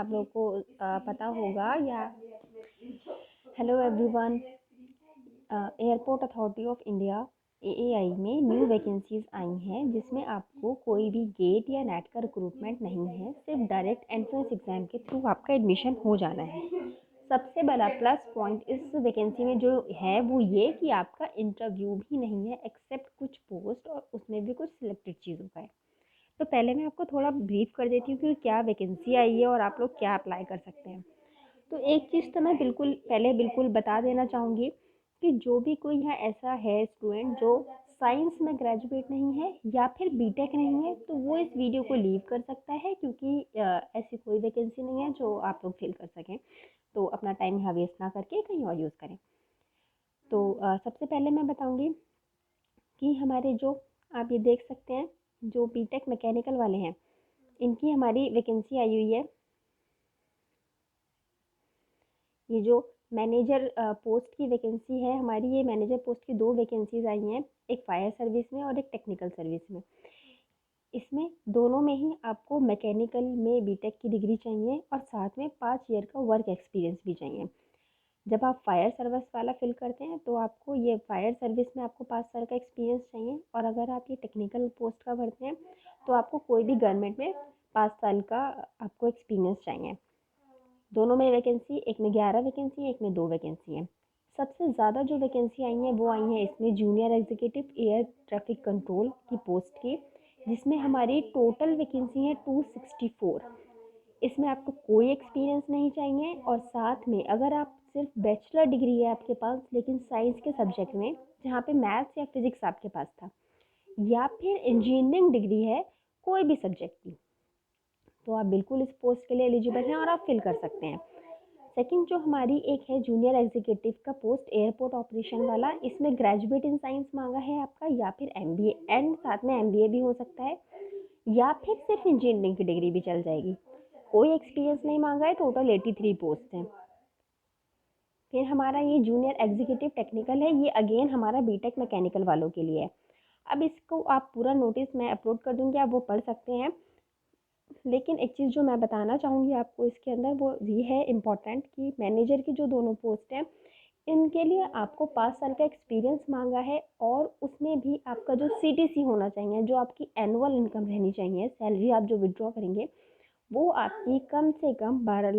आप लोग को पता होगा या hello everyone, airport authority of India AAI में न्यू वैकेंसीज आई हैं जिसमें आपको कोई भी गेट या नेट का रिक्रूटमेंट नहीं है, सिर्फ डायरेक्ट एंट्रेंस एग्ज़ाम के थ्रू आपका एडमिशन हो जाना है। सबसे बड़ा प्लस पॉइंट इस वैकेंसी में जो है वो ये कि आपका इंटरव्यू भी नहीं है एक्सेप्ट कुछ पोस्ट, और उसमें भी कुछ सिलेक्टेड चीज़ों का है। तो पहले मैं आपको थोड़ा ब्रीफ कर देती हूँ कि क्या वैकेंसी आई है और आप लोग क्या अप्लाई कर सकते हैं। तो एक चीज़ तो मैं बिल्कुल बता देना चाहूँगी कि जो भी कोई यहाँ ऐसा है स्टूडेंट जो साइंस में ग्रेजुएट नहीं है या फिर बीटेक नहीं है, तो वो इस वीडियो को लीव कर सकता है, क्योंकि ऐसी कोई वैकेंसी नहीं है जो आप लोग फिल कर सकें। तो अपना टाइम यहाँ वेस्ट ना करके कहीं और यूज़ करें। तो सबसे पहले मैं बताऊँगी कि हमारे जो आप ये देख सकते हैं जो बीटेक मैकेनिकल वाले हैं, इनकी हमारी वैकेंसी आई हुई है। ये जो मैनेजर पोस्ट की वैकेंसी है हमारी, ये मैनेजर पोस्ट की 2 वैकेंसीज आई हैं, एक फायर सर्विस में और एक टेक्निकल सर्विस में। इसमें दोनों में ही आपको मैकेनिकल में बीटेक की डिग्री चाहिए और साथ में 5 ईयर का वर्क एक्सपीरियंस भी चाहिए। जब आप फायर सर्विस वाला फिल करते हैं तो आपको ये फायर सर्विस में आपको 5 साल का एक्सपीरियंस चाहिए, और अगर आप ये टेक्निकल पोस्ट का भरते हैं तो आपको कोई भी गवर्नमेंट में 5 साल का आपको एक्सपीरियंस चाहिए। दोनों में वैकेंसी, एक में 11 वैकेंसी है, एक में 2 वैकेंसी है। सबसे ज़्यादा जो वैकेंसी आई हैं वो आई हैं इसमें junior executive air traffic control की पोस्ट की, जिसमें हमारी टोटल वैकेंसी है 264। इसमें आपको कोई एक्सपीरियंस नहीं चाहिए, और साथ में अगर आप सिर्फ बैचलर डिग्री है आपके पास लेकिन साइंस के सब्जेक्ट में, जहाँ पे मैथ्स या फिजिक्स आपके पास था, या फिर इंजीनियरिंग डिग्री है कोई भी सब्जेक्ट की, तो आप बिल्कुल इस पोस्ट के लिए एलिजिबल हैं और आप फिल कर सकते हैं। सेकंड जो हमारी एक है जूनियर एग्जीक्यूटिव का पोस्ट एयरपोर्ट ऑपरेशन वाला, इसमें ग्रेजुएट इन साइंस मांगा है आपका, या फिर एमबीए एंड साथ में एमबीए भी हो सकता है, या फिर सिर्फ इंजीनियरिंग की डिग्री भी चल जाएगी। कोई एक्सपीरियंस नहीं मांगा है, टोटल 83 पोस्ट हैं। फिर हमारा ये जूनियर एग्जीक्यूटिव टेक्निकल है, ये अगेन हमारा बीटेक मैकेनिकल वालों के लिए है। अब इसको आप पूरा नोटिस मैं अपलोड कर दूँगी, आप वो पढ़ सकते हैं। लेकिन एक चीज़ जो मैं बताना चाहूँगी आपको इसके अंदर वो ये है इम्पॉर्टेंट कि मैनेजर की जो दोनों पोस्ट हैं इनके लिए आपको 5 साल का एक्सपीरियंस मांगा है, और उसमें भी आपका जो सीटीसी होना चाहिए, जो आपकी एनुअल इनकम रहनी चाहिए, सैलरी आप जो विड्रॉ करेंगे वो आपकी कम से कम 11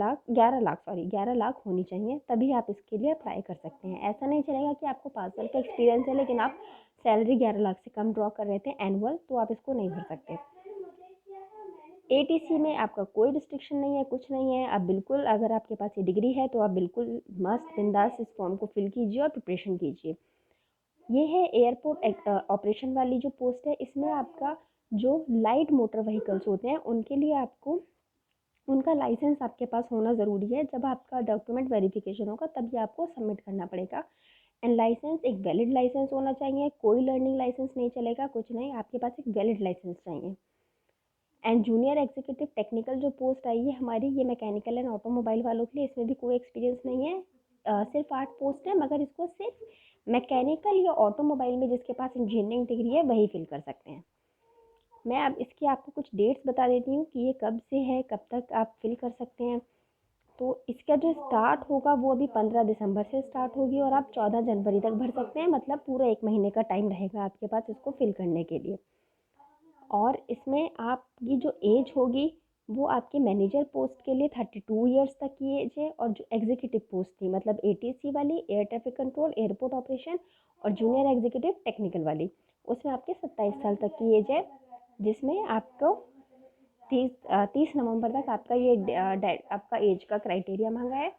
लाख होनी चाहिए, तभी आप इसके लिए अप्लाई कर सकते हैं। ऐसा नहीं चलेगा कि आपको 5 साल का एक्सपीरियंस है लेकिन आप सैलरी 11 लाख से कम ड्रॉ कर रहे थे एनुअल, तो आप इसको नहीं भर सकते। एटीसी में आपका कोई रिस्ट्रिक्शन नहीं है, कुछ नहीं है। आप बिल्कुल, अगर आपके पास ये डिग्री है तो आप बिल्कुल मस्त बिंदास इस फॉर्म को फिल कीजिए और प्रिपरेशन कीजिए। ये है एयरपोर्ट ऑपरेशन वाली जो पोस्ट है, इसमें आपका जो लाइट मोटर व्हीकल्स होते हैं उनके लिए आपको उनका लाइसेंस आपके पास होना ज़रूरी है। जब आपका डॉक्यूमेंट वेरिफिकेशन होगा तभी आपको सबमिट करना पड़ेगा। एंड लाइसेंस एक वैलिड लाइसेंस होना चाहिए, कोई लर्निंग लाइसेंस नहीं चलेगा, कुछ नहीं, आपके पास एक वैलिड लाइसेंस चाहिए। एंड जूनियर एग्जीक्यूटिव टेक्निकल जो पोस्ट आई है हमारी, ये मैकेनिकल एंड ऑटोमोबाइल वालों के लिए, इसमें भी कोई एक्सपीरियंस नहीं है। सिर्फ 8 पोस्ट है, मगर इसको सिर्फ मैकेनिकल या ऑटोमोबाइल में जिसके पास इंजीनियरिंग डिग्री है वही फिल कर सकते हैं। मैं अब इसकी आपको कुछ डेट्स बता देती हूँ कि ये कब से है, कब तक आप फिल कर सकते हैं। तो इसका जो स्टार्ट होगा वो अभी 15 दिसंबर से स्टार्ट होगी, और आप 14 जनवरी तक भर सकते हैं, मतलब पूरा 1 महीने का टाइम रहेगा आपके पास इसको फिल करने के लिए। और इसमें आपकी जो एज होगी वो आपके मैनेजर पोस्ट के लिए 32 ईयर्स तक की एज है, और जो एग्जीक्यूटिव पोस्ट थी मतलब एटीसी वाली, air traffic control airport operation, और जूनियर एग्जीक्यूटिव टेक्निकल वाली, उसमें आपके 27 साल तक की एज है, जिसमें आपको 30 नवंबर तक आपका ये आपका एज का क्राइटेरिया मांगा है।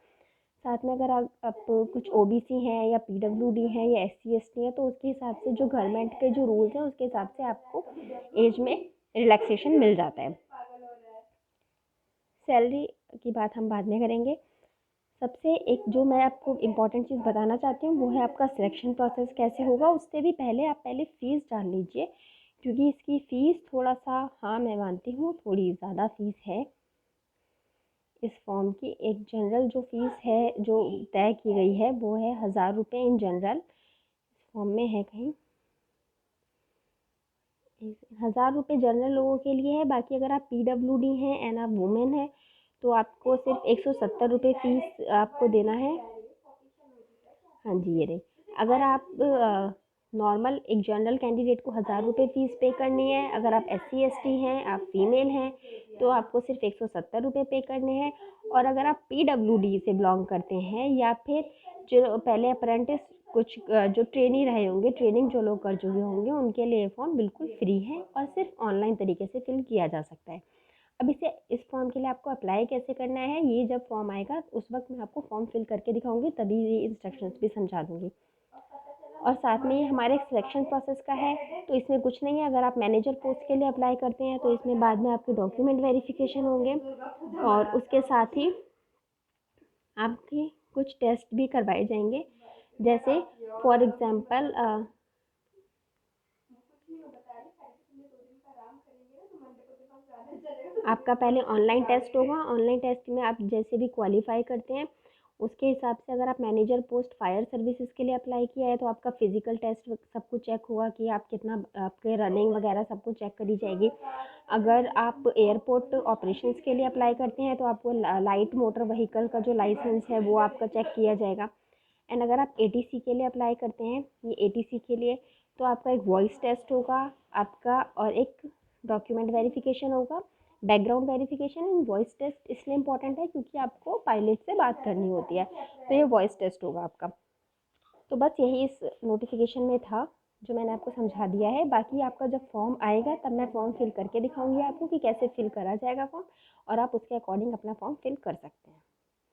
साथ में अगर आप कुछ ओबीसी हैं या पीडब्ल्यूडी हैं या एससी एसटी हैं, तो उसके हिसाब से जो गवर्नमेंट के जो रूल्स हैं उसके हिसाब से आपको एज में रिलैक्सेशन मिल जाता है। सैलरी की बात हम बाद में करेंगे। सबसे एक जो मैं आपको इम्पॉर्टेंट चीज़ बताना चाहती हूँ वो है आपका सिलेक्शन प्रोसेस कैसे होगा। उससे भी पहले आप पहले फ़ीस जान लीजिए, क्योंकि इसकी फ़ीस थोड़ा सा, हाँ मैं मानती हूँ थोड़ी ज़्यादा फ़ीस है इस फॉर्म की। एक जनरल जो फ़ीस है जो तय की गई है वो है 1000 रुपये इन जनरल, इस फॉर्म में है कहीं 1000 रुपये जनरल लोगों के लिए है। बाकी अगर आप पीडब्ल्यूडी हैं एंड आप वुमेन हैं तो आपको सिर्फ 170 रुपये फ़ीस आपको देना है। हाँ जी, ये रही। अगर आप नॉर्मल एक जनरल कैंडिडेट को 1000 रुपये फ़ीस पे करनी है, अगर आप SC ST हैं, आप फीमेल हैं, तो आपको सिर्फ 170 रुपये पे करने हैं। और अगर आप PWD से बिलोंग करते हैं या फिर जो पहले अप्रेंटिस कुछ जो ट्रेनी रहे होंगे, ट्रेनिंग जो लोग कर चुके होंगे, उनके लिए फॉर्म बिल्कुल फ्री है और सिर्फ ऑनलाइन तरीके से फिल किया जा सकता है। अब इस फॉर्म के लिए आपको अप्लाई कैसे करना है, ये जब फॉर्म आएगा उस वक्त मैं आपको फॉर्म फिल करके दिखाऊंगी, तभी ये इंस्ट्रक्शंस भी समझा दूंगी। और साथ में ये हमारे सिलेक्शन प्रोसेस का है, तो इसमें कुछ नहीं है। अगर आप मैनेजर पोस्ट के लिए अप्लाई करते हैं तो इसमें बाद में आपके डॉक्यूमेंट वेरिफिकेशन होंगे और उसके साथ ही आपके कुछ टेस्ट भी करवाए जाएंगे। जैसे फॉर एग्जांपल आपका पहले ऑनलाइन टेस्ट होगा। ऑनलाइन टेस्ट में आप जैसे भी क्वालिफाई करते हैं उसके हिसाब से, अगर आप मैनेजर पोस्ट फायर सर्विसेज के लिए अप्लाई किया है तो आपका फिजिकल टेस्ट सब कुछ चेक होगा कि आप कितना, आपके रनिंग वगैरह सब कुछ चेक करी जाएगी। अगर आप एयरपोर्ट ऑपरेशंस के लिए अप्लाई करते हैं तो आपको लाइट मोटर व्हीकल का जो लाइसेंस है वो आपका चेक किया जाएगा। एंड अगर आप ATC के लिए अप्लाई करते हैं, ये ATC के लिए, तो आपका एक वॉइस टेस्ट होगा आपका और एक डॉक्यूमेंट वेरिफिकेशन होगा। Background verification and voice test इसलिए इंपॉर्टेंट है क्योंकि आपको पायलट से बात करनी होती है, तो ये वॉइस टेस्ट होगा आपका। तो बस यही इस नोटिफिकेशन में था जो मैंने आपको समझा दिया है। बाकी आपका जब फॉर्म आएगा तब मैं फॉर्म फिल करके दिखाऊंगी आपको कि कैसे फिल करा जाएगा फॉर्म, और आप उसके अकॉर्डिंग अपना फॉर्म फिल कर सकते हैं।